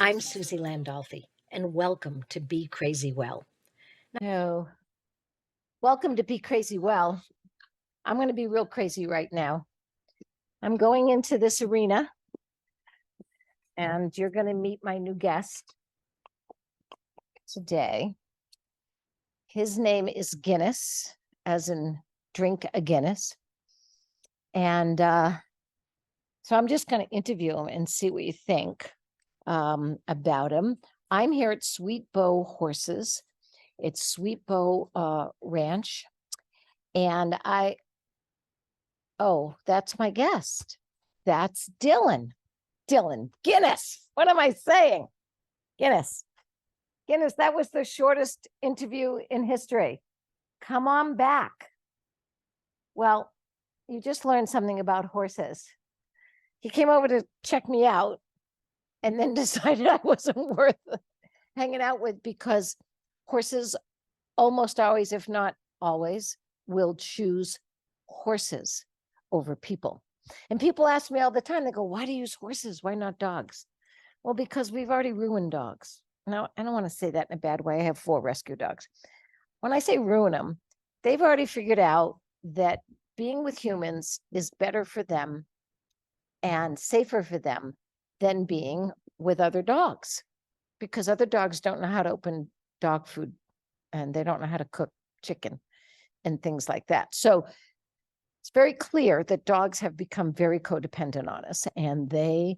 I'm Suzi Landolphi, and welcome to Be Crazy Well. No. Welcome to Be Crazy Well. I'm going to be real crazy right now. I'm going into this arena, and you're going to meet my new guest today. His name is Guinness, as in drink a Guinness. And so I'm just going to interview him and see what you think about him. I'm here at Sweetbeau Horses. It's Sweetbeau Ranch. And that's my guest. That's Dylan. Guinness. What am I saying? Guinness, that was the shortest interview in history. Come on back. Well, you just learned something about horses. He came over to check me out and then decided I wasn't worth hanging out with because horses almost always, if not always, will choose horses over people. And people ask me all the time, they go, why do you use horses? Why not dogs? Well, because we've already ruined dogs. Now, I don't want to say that in a bad way. I have 4 rescue dogs. When I say ruin them, they've already figured out that being with humans is better for them and safer for them than being with other dogs, because other dogs don't know how to open dog food and they don't know how to cook chicken and things like that. So it's very clear that dogs have become very codependent on us, and they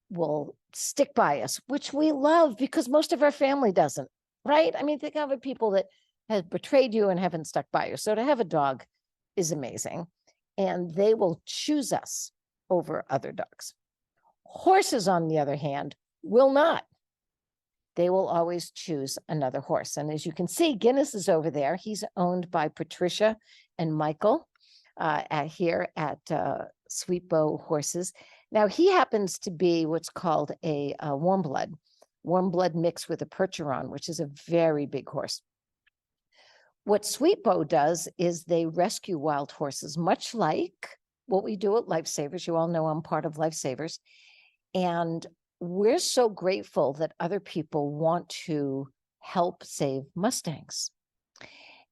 will stick by us, which we love because most of our family doesn't, right? I mean, think of people that have betrayed you and haven't stuck by you. So to have a dog is amazing, and they will choose us over other dogs. Horses, on the other hand, will not. They will always choose another horse. And as you can see, Guinness is over there. He's owned by Patricia and Michael here at Sweetbeau Horses. Now, he happens to be what's called a warm blood mixed with a Percheron, which is a very big horse. What Sweetbeau does is they rescue wild horses, much like what we do at Lifesavers. You all know I'm part of Lifesavers. And we're so grateful that other people want to help save Mustangs.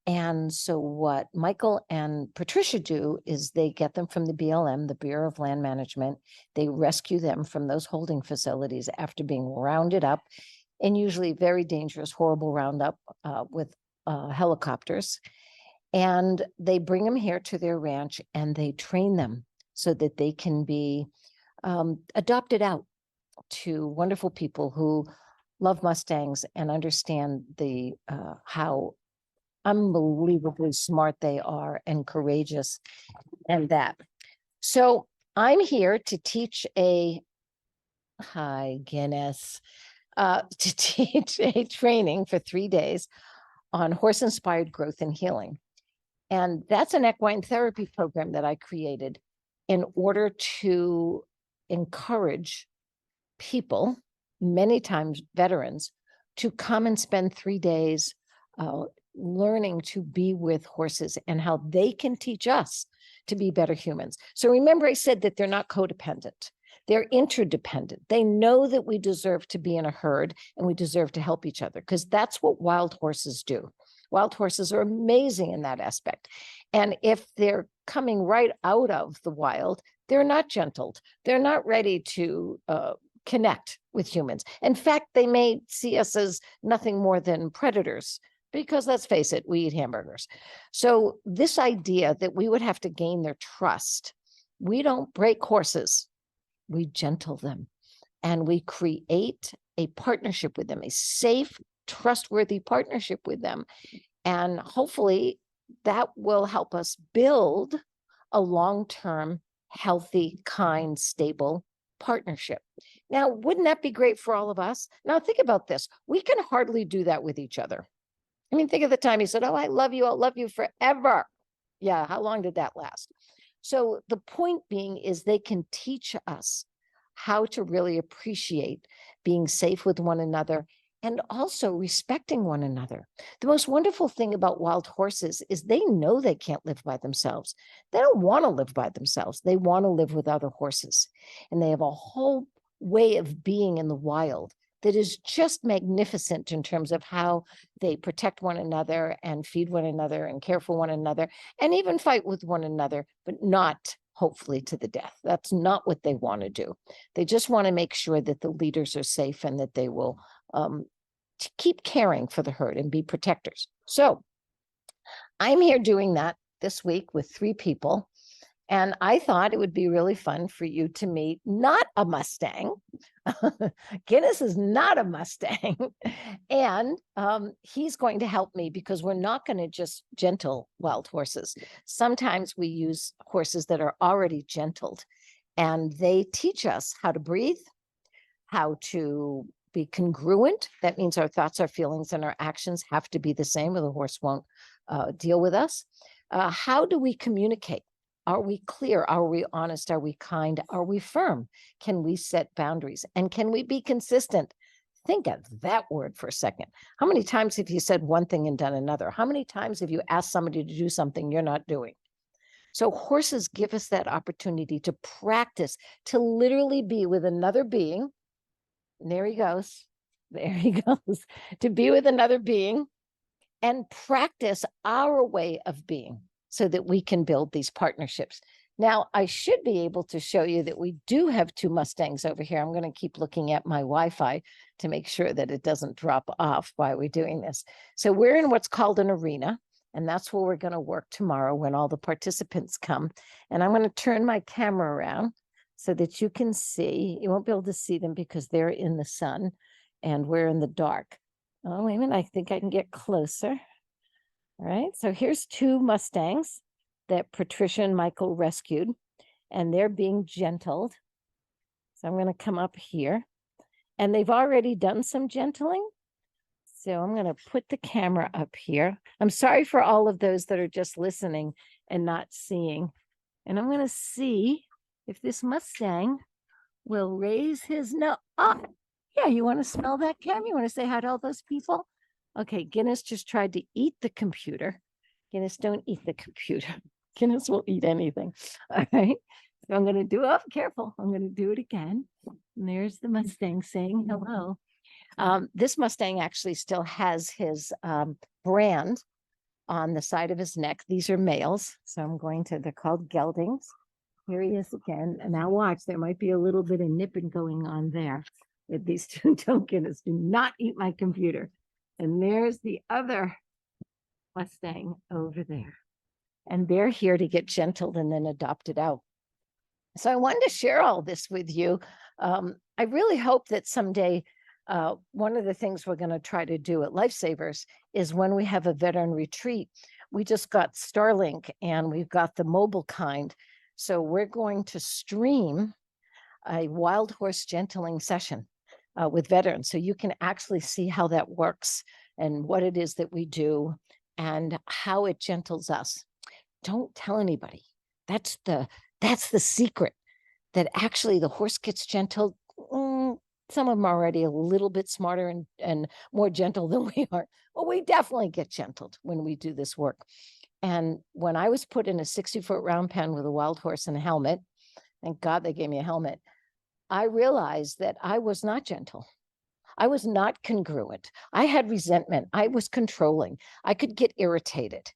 And so what Michael and Patricia do is they get them from the BLM, the Bureau of Land Management. They rescue them from those holding facilities after being rounded up, and usually very dangerous, horrible roundup with helicopters. And they bring them here to their ranch and they train them so that they can be adopted out to wonderful people who love Mustangs and understand the how unbelievably smart they are and courageous and that. So I'm here to teach Guinness, to teach a training for 3 days on horse-inspired growth and healing. And that's an equine therapy program that I created in order to encourage people, many times veterans, to come and spend 3 days learning to be with horses and how they can teach us to be better humans. So remember, I said that they're not codependent. They're interdependent. They know that we deserve to be in a herd and we deserve to help each other, because that's what wild horses do. Wild horses are amazing in that aspect. And if they're coming right out of the wild, they're not gentled. They're not ready to connect with humans. In fact, they may see us as nothing more than predators, because let's face it, we eat hamburgers. So this idea that we would have to gain their trust, we don't break horses, we gentle them, and we create a partnership with them, a safe, trustworthy partnership with them. And hopefully that will help us build a long-term, healthy, kind, stable partnership. Now, wouldn't that be great for all of us? Now, think about this. We can hardly do that with each other. I mean, think of the time he said, oh, I love you. I'll love you forever. Yeah, how long did that last? So the point being is they can teach us how to really appreciate being safe with one another and also respecting one another. The most wonderful thing about wild horses is they know they can't live by themselves. They don't want to live by themselves. They want to live with other horses. And they have a whole way of being in the wild that is just magnificent in terms of how they protect one another and feed one another and care for one another and even fight with one another, but not hopefully to the death. That's not what they want to do. They just want to make sure that the leaders are safe and that they will keep caring for the herd and be protectors. So I'm here doing that this week with 3 people. And I thought it would be really fun for you to meet not a Mustang. Guinness is not a Mustang. And he's going to help me because we're not going to just gentle wild horses. Sometimes we use horses that are already gentled, and they teach us how to breathe, how to be congruent. That means our thoughts, our feelings, and our actions have to be the same, or the horse won't deal with us. How do we communicate? Are we clear? Are we honest? Are we kind? Are we firm? Can we set boundaries? And can we be consistent? Think of that word for a second. How many times have you said one thing and done another? How many times have you asked somebody to do something you're not doing? So horses give us that opportunity to practice, to literally be with another being. And there he goes. There he goes. To be with another being and practice our way of being, so that we can build these partnerships. Now, I should be able to show you that we do have 2 Mustangs over here. I'm going to keep looking at my Wi-Fi to make sure that it doesn't drop off while we're doing this. So we're in what's called an arena, and that's where we're going to work tomorrow when all the participants come. And I'm going to turn my camera around so that you can see. You won't be able to see them because they're in the sun and we're in the dark. Oh, wait a minute. I think I can get closer. All right, so here's 2 Mustangs that Patricia and Michael rescued, and they're being gentled. So I'm going to come up here, and they've already done some gentling. So I'm going to put the camera up here. I'm sorry for all of those that are just listening and not seeing. And I'm going to see if this Mustang will raise his nose. Oh, yeah, you want to smell that, Cam? You want to say hi to all those people? Okay, Guinness just tried to eat the computer. Guinness, don't eat the computer. Guinness will eat anything. All right. So I'm going to do, oh, careful. I'm going to do it again. And there's the Mustang saying hello. This Mustang actually still has his brand on the side of his neck. These are males. So I'm going to, they're called geldings. Here he is again. And now watch, there might be a little bit of nipping going on there. If these 2 don't, Guinness, do not eat my computer. And there's the other Mustang over there. And they're here to get gentled and then adopted out. So I wanted to share all this with you. I really hope that someday, one of the things we're going to try to do at Lifesavers is when we have a veteran retreat, we just got Starlink and we've got the mobile kind. So we're going to stream a wild horse gentling session with veterans. So you can actually see how that works and what it is that we do and how it gentles us. Don't tell anybody. That's the secret, that actually the horse gets gentled. Some of them are already a little bit smarter and more gentle than we are. But we definitely get gentled when we do this work. And when I was put in a 60-foot round pen with a wild horse and a helmet, thank God they gave me a helmet, I realized that I was not gentle. I was not congruent. I had resentment. I was controlling. I could get irritated.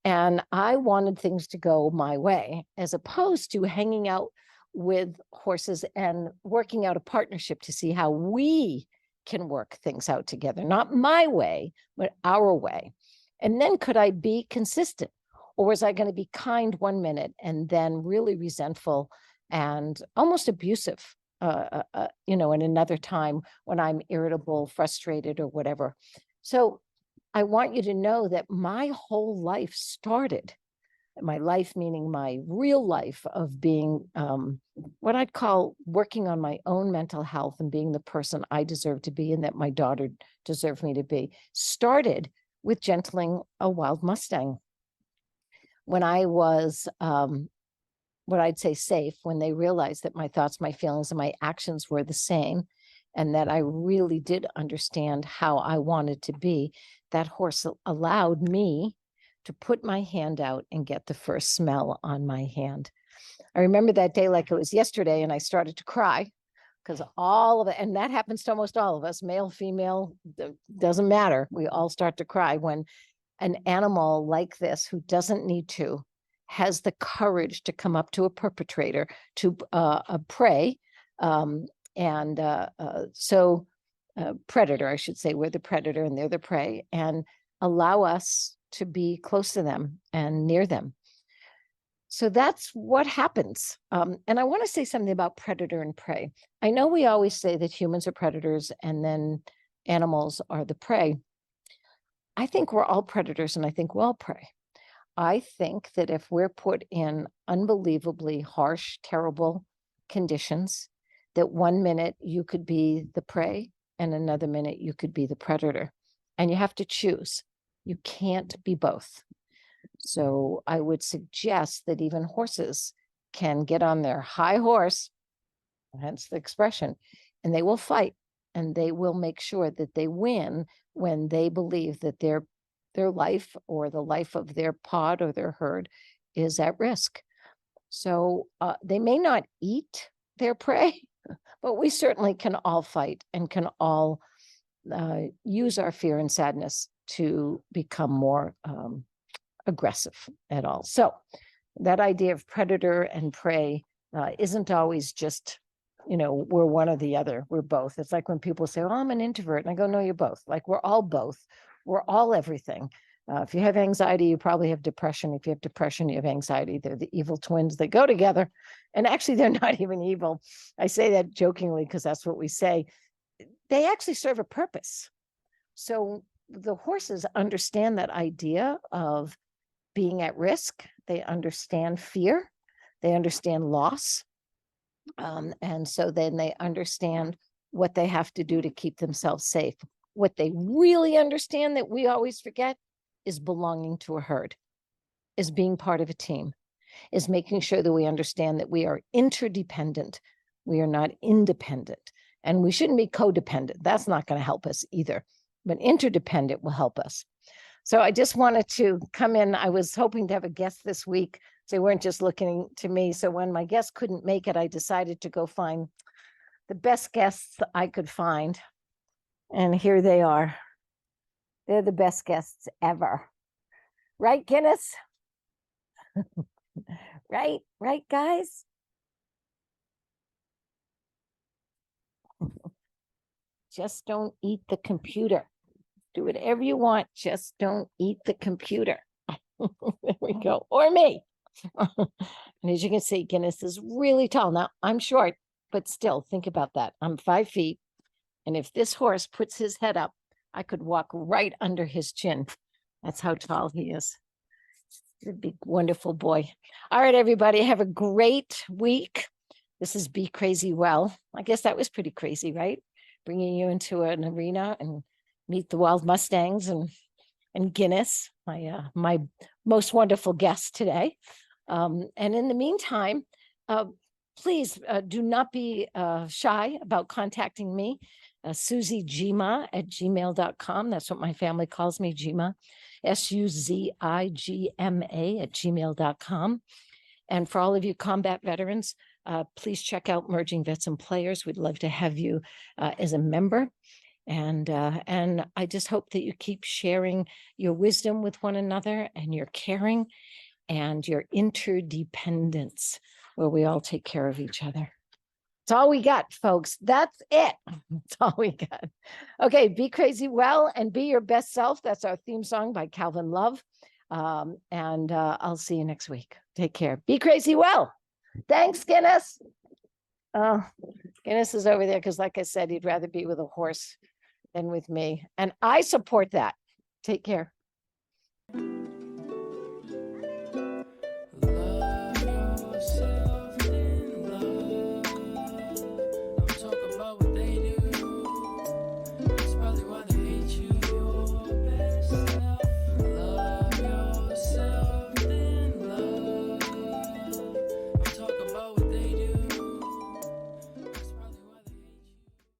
And I wanted things to go my way, as opposed to hanging out with horses and working out a partnership to see how we can work things out together. Not my way, but our way. And then could I be consistent? Or was I going to be kind one minute and then really resentful and almost abusive, in another time when I'm irritable, frustrated, or whatever. So I want you to know that my whole life started, my life meaning my real life of being what I'd call working on my own mental health and being the person I deserve to be and that my daughter deserved me to be, started with gentling a wild Mustang. When I was what I'd say safe, when they realized that my thoughts, my feelings, and my actions were the same, and that I really did understand how I wanted to be, that horse allowed me to put my hand out and get the first smell on my hand. I remember that day like it was yesterday, and I started to cry because all of it, and that happens to almost all of us, male, female, doesn't matter. We all start to cry when an animal like this, who doesn't need to, has the courage to come up to a perpetrator, to a prey, predator, I should say. We're the predator and they're the prey, and allow us to be close to them and near them. So that's what happens. And I want to say something about predator and prey. I know we always say that humans are predators and then animals are the prey. I think we're all predators and I think we're all prey. I think that if we're put in unbelievably harsh, terrible conditions, that 1 minute you could be the prey and another minute you could be the predator. And you have to choose. You can't be both. So I would suggest that even horses can get on their high horse, hence the expression, and they will fight and they will make sure that they win when they believe that their life or the life of their pod or their herd is at risk. So they may not eat their prey, but we certainly can all fight and can all use our fear and sadness to become more aggressive at all. So that idea of predator and prey isn't always just, we're one or the other. We're both. It's like when people say, oh, I'm an introvert. And I go, no, you're both. Like, we're all both. We're all everything. If you have anxiety, you probably have depression. If you have depression, you have anxiety. They're the evil twins. They go together. And actually, they're not even evil. I say that jokingly because that's what we say. They actually serve a purpose. So the horses understand that idea of being at risk. They understand fear. They understand loss. And so then they understand what they have to do to keep themselves safe. What they really understand that we always forget is belonging to a herd, is being part of a team, is making sure that we understand that we are interdependent. We are not independent. And we shouldn't be codependent. That's not going to help us either. But interdependent will help us. So I just wanted to come in. I was hoping to have a guest this week. So they weren't just looking to me. So when my guest couldn't make it, I decided to go find the best guests I could find. And here they are. They're the best guests ever. Right, Guinness? Right, guys? Just don't eat the computer. Do whatever you want. Just don't eat the computer. There we go. Or me. And as you can see, Guinness is really tall. Now, I'm short, but still, think about that. I'm 5 feet. And if this horse puts his head up, I could walk right under his chin. That's how tall he is. He's a big, wonderful boy. All right, everybody, have a great week. This is Be Crazy Well. I guess that was pretty crazy, right? Bringing you into an arena and meet the wild Mustangs and Guinness, my most wonderful guest today. And in the meantime, please do not be shy about contacting me, suzigma@gmail.com. That's what my family calls me, Gma, SUZIGMA@gmail.com. And for all of you combat veterans, please check out Merging Vets and Players. We'd love to have you as a member. And I just hope that you keep sharing your wisdom with one another and your caring and your interdependence, where we all take care of each other. That's all we got, folks. That's it. That's all we got. Okay, be crazy well and be your best self. That's our theme song by Kalvin Love. And I'll see you next week. Take care. Be crazy well. Thanks, Guinness. Guinness is over there because, like I said, he'd rather be with a horse than with me. And I support that. Take care.